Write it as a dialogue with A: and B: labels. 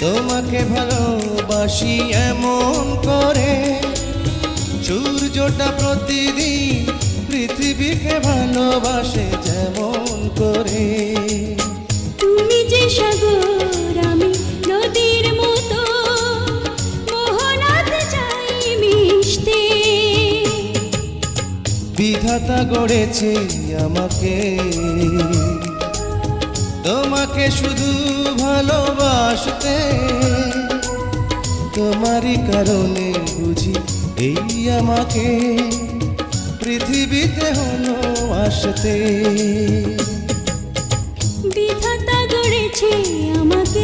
A: তোমাকে ভালোবাসি এমন করে, সূর্যটা প্রতিদিন পৃথিবীকে ভালোবাসে যেমন করে।
B: তুমি যে সাগর আমি নদীর মতো, মোহনাতে চাই মিশতে।
A: বিধাতা গড়েছে আমাকে, তোমাকে শুধু ভালোবাসতে। তোমারই কারণে বুঝি এই আমাকে পৃথিবীতে হলো আসতে।
B: বিধাতা গড়েছে আমাকে,